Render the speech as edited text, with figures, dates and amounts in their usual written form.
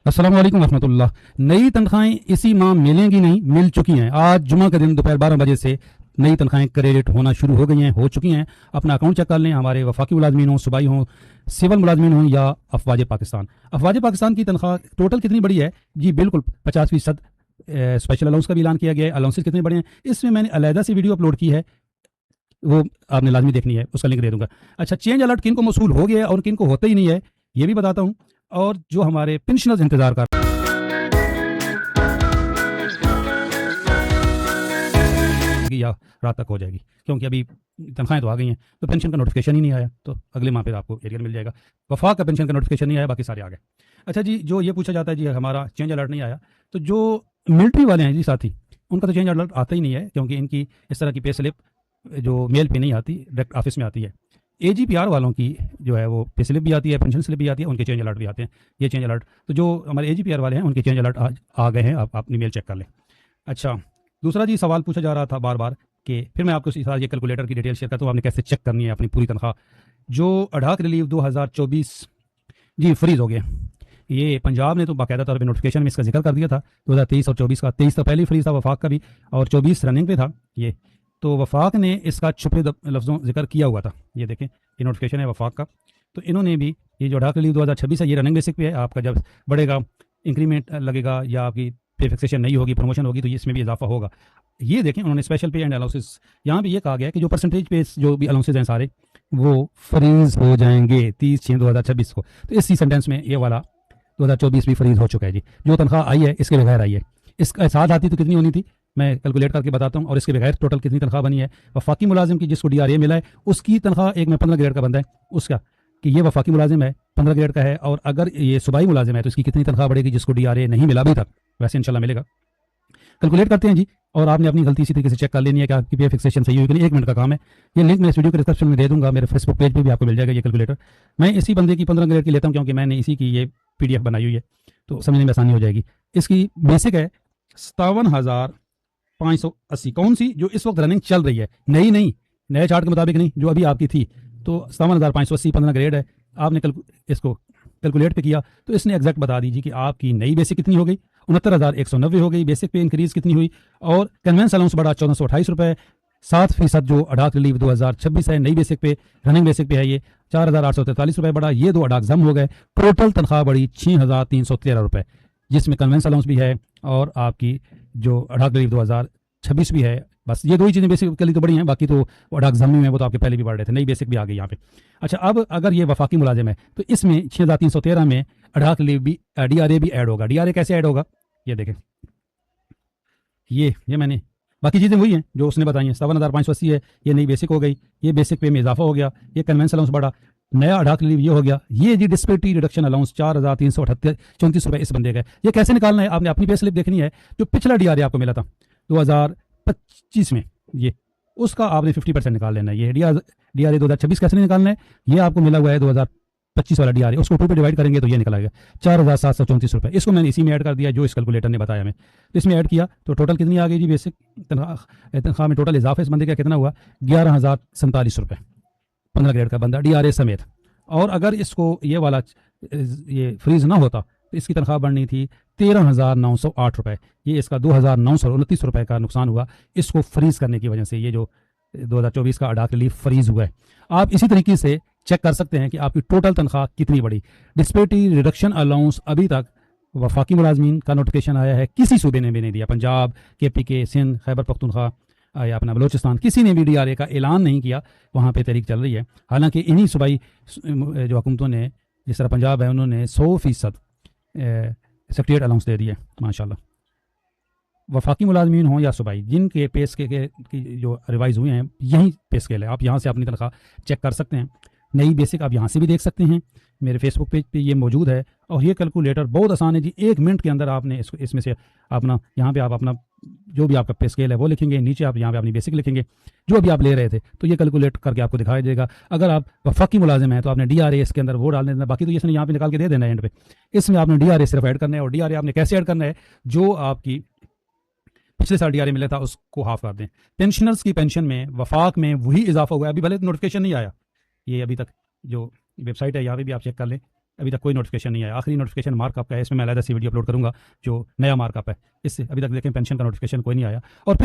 अस्सलाम वालेकुम रहमतुल्लाह। नई तनख्वाहें इसी माह मिलेंगी नहीं, मिल चुकी हैं। आज जुमा के दिन दोपहर 12 बजे से नई तनख्वाहें क्रेडिट होना शुरू हो गई हैं, हो चुकी हैं। अपना अकाउंट चेक कर लें। हमारे वफाकी मुलाजमीन हों, सूबाई हों, सिविल मुलाजमीन हों या अफवाज पाकिस्तान। अफवाज पाकिस्तान की तनख्वाह टोटल कितनी बड़ी है जी? बिल्कुल 50% स्पेशल अलाउंस का भी ऐलान किया गया है। अलाउंसेस कितने बड़े हैं इसमें मैंने अलहदा से वीडियो अपलोड की है, वो आपने लाजमी देखनी है, उसका लिंक दे दूंगा। अच्छा, चेंज अलर्ट किन को मौसूल हो गया है और किन को होता ही नहीं है ये भी बताता हूँ। और जो हमारे पेंशनर्स इंतजार कर या रात तक हो जाएगी, क्योंकि अभी तनख्वाहें तो आ गई हैं, तो पेंशन का नोटिफिकेशन ही नहीं आया, तो अगले माह फिर आपको एरियर मिल जाएगा। वफाक का पेंशन का नोटिफिकेशन नहीं आया, बाकी सारे आ गए। अच्छा जी, जो ये पूछा जाता है जी हमारा चेंज अलर्ट नहीं आया, तो जो मिलिट्री वाले हैं जी साथी, उनका तो चेंज अलर्ट आता ही नहीं है, क्योंकि इनकी इस तरह की पे स्लिप जो मेल पे नहीं आती, डायरेक्ट ऑफिस में आती है। एजीपीआर वालों की जो है वो पे स्लिप भी आती है, पेंशन स्लिप भी आती है, उनके चेंज अलर्ट भी आते हैं। ये चेंज अलर्ट, तो जो हमारे एजीपीआर वाले हैं उनके चेंज अलर्ट आ गए हैं, आप अपनी मेल चेक कर लें। अच्छा, दूसरा जी सवाल पूछा जा रहा था बार बार कि फिर मैं आपको साथ ये कैलकुलेटर की डिटेल शेयर करता हूँ, आपने कैसे चेक करनी है अपनी पूरी तनख्वाह। जो अढ़ाक रिलीव 2024 जी फ्रीज हो गया, ये पंजाब ने तो बाकायदा तौर पर नोटिफिकेशन में इसका जिक्र कर दिया था 2023 और 24 का। 23 तो पहले ही फ्रीज था वफाक का भी, और 24 रनिंग पे था ये। तो वफाक ने इसका छुपे लफ्ज़ों जिक्र किया हुआ था, ये देखें ये नोटिफिकेशन है वफाक का। तो इन्होंने भी ये जो अढ़ाक रिलीव 2026 है, ये रनिंग बेसिक पे है। आपका जब बढ़ेगा, इंक्रीमेंट लगेगा या आपकी पे फिक्सेशन नहीं होगी, प्रमोशन होगी, तो इसमें भी इजाफा होगा। ये देखें उन्होंने स्पेशल पे एंड अलाउंसेस, यहाँ भी ये कहा गया कि जो परसेंटेज पे जो भी अलाउंसेस हैं सारे वो फ्रीज हो जाएंगे 30/6/2026 को। तो इसी सेंटेंस में ये वाला 2024 भी फ्रीज हो चुका है जी। जो तनख्वाह आई है इसके बगैर आई है, इसके साथ आती तो कितनी होनी थी मैं कैलकुलेट करके बताता हूँ, और इसके बगैर टोटल कितनी तनख्वाह बनी है। वफाकी मुलाजिम की जिसको डीआरए मिला है उसकी तनख्वाह, एक में 15 ग्रेड का बंदा है उसका, कि ये वफाकी मुलाजिम है 15 ग्रेड का है, और अगर ये सूबाई मुलाजिम है तो इसकी कितनी तनख्वाह बढ़ेगी जिसको डीआरए नहीं मिला अभी तक। वैसे इंशाल्लाह मिलेगा, कैलकुलेट करते हैं जी। और आपने अपनी गलती इसी तरीके से चेक कर लेनी है कि आपकी पे फिक्सेशन सही होगी। 1 मिनट का काम है, ये लिंक मैं इस वीडियो के डिस्क्रिप्शन में दे दूंगा, मेरे फेसबुक पेज पे भी आपको मिल जाएगा ये कैलकुलेटर। मैं इसी बंदे की 15 ग्रेड की लेता हूँ, क्योंकि मैंने इसी की ये पीडीएफ बनाई हुई है, तो समझने में आसानी हो जाएगी। इसकी बेसिक है 57,580, कौन सी? जो इस वक्त रनिंग चल रही है, नई नहीं, नए चार्ट के मुताबिक नहीं, जो अभी आपकी थी। तो 57,580 15 ग्रेड है। आपने इसको कैलकुलेट पे किया तो इसने एग्जैक्ट बता दीजिए कि आपकी नई बेसिक कितनी हो गई। 69,190 हो गई। बेसिक पे इंक्रीज कितनी हुई, और कन्वेंस अलाउंस बढ़ा 1428 रुपये, 7% जो अढ़ाक रिलीव 2026 है नई बेसिक पे, रनिंग बेसिक पे है ये 4,843 रुपये बढ़ा, ये 2 अढ़ाक जम हो गए। टोटल तनख्वाह बढ़ी 6,313 रुपये, जिसमें कन्वेंस अलाउंस भी है और आपकी जो अढ़ाक रिलीव 2026 भी है। बस ये 2 ही चीज़ें बेसिकली तो बड़ी हैं, बाकी तो अढ़ाक जमी में वो तो आपके पहले भी बढ़ रहे थे, नई बेसिक भी आ गई यहाँ पे। अच्छा, अब अगर ये वफाकी मुलाजिम है तो इसमें 6,313 में अढ़ाक रिलीव भी, डीआरए भी ऐड होगा। डीआरए कैसे ऐड होगा ये देखें, ये मैंने बाकी चीज़ें वही हैं जो उसने बताई हैं। 57,580 है, ये नई बेसिक हो गई, ये बेसिक पे में इजाफा हो गया, ये कन्वेंस अलाउंस बढ़ा, नया अढ़ाक रिलीव ये हो गया। ये जी डिस्पेरिटी रिडक्शन अलाउंस 4,334 रुपये इस बंदे का। ये कैसे निकालना है? आपने अपनी पे स्लिप देखनी है, जो पिछला डीआरए आपको मिला था 2025 में, ये उसका आपने 50% निकाल लेना है। ये डीआरए 2026 कैसे निकालना है? ये आपको मिला हुआ है 2025 वाला डीआरए, उसको 2 पे डिवाइड करेंगे तो ये निकल आएगा 4,734 रुपये। इसको मैंने इसी में ऐड कर दिया जो इस कैलकुलेटर ने बताया हमें, तो इसमें ऐड किया तो टोटल कितनी आ गई जी? बेसिक तनख्वाह में टोटल इजाफा इस बंदे का कितना हुआ? 11,047 रुपये, 15 ग्रेड का बंदा डीआरए समेत। और अगर इसको ये वाला ये फ्रीज ना होता तो इसकी तनख्वाह बढ़नी थी 13,908 रुपये। ये इसका 2,929 रुपये का नुकसान हुआ इसको फ्रीज करने की वजह से। ये जो 2024 का अढ़ाक रिलीफ फ्रीज हुआ है, आप इसी तरीके से चेक कर सकते हैं कि आपकी टोटल तनख्वाह कितनी बढ़ी। डिस्पेरिटी रिडक्शन अलाउंस अभी तक वफाकी मुलाजमीन का नोटिफिकेशन आया है, किसी सूबे ने भी नहीं दिया। पंजाब, KPK, सिंध, खैबर पख्तूनख्वा या अपना बलोचिस्तान, किसी ने भी डीआरए का ऐलान नहीं किया। वहाँ पे तहरीक चल रही है। हालांकि इन्हीं सूबाई जो हुकूमतों ने, जिस तरह पंजाब है, उन्होंने 100% सेक्रेटरीट अलाउंस दे दिए माशाल्लाह। वफाकी मुलाजमीन हों या सूबाई, जिनके पे स्केल की जो रिवाइज हुए हैं, यही पे स्केल है। आप यहाँ से अपनी तनख्वाह चेक कर सकते हैं। नई बेसिक आप यहाँ से भी देख सकते हैं, मेरे फेसबुक पेज पे ये मौजूद है। और ये कैलकुलेटर बहुत आसान है जी, 1 मिनट के अंदर आपने इसमें से अपना, यहाँ पे आप अपना जो भी आपका पे स्केल है वो लिखेंगे, नीचे आप यहाँ पे अपनी बेसिक लिखेंगे जो भी आप ले रहे थे, तो ये कैलकुलेट करके आपको दिखाई देगा। अगर आप वफाकी मुलाजिम हैं तो आपने डीआरए इसके अंदर वो डाल देना, बाकी तो इसने यहाँ पे निकाल के दे देना है एंड पे। इसमें आपने डीआरए सिर्फ ऐड करना है, और डीआरए आपने कैसे ऐड करना है? जो आपकी पिछले साल डीआरए मिला था उसको हाफ कर दें। पेंशनर्स की पेंशन में वफाक में वही इजाफा हुआ है, अभी भले नोटिफिकेशन नहीं आया। ये अभी तक जो वेबसाइट है यहाँ पे भी आप चेक कर लें, अभी तक कोई नोटिफिकेशन नहीं आया। आखिरी नोटिफिकेशन मार्कअप का है, इसमें मैं अलग से वीडियो अपलोड करूंगा जो नया मार्कअप है। इससे अभी तक देखें पेंशन का नोटिफिकेशन कोई नहीं आया। और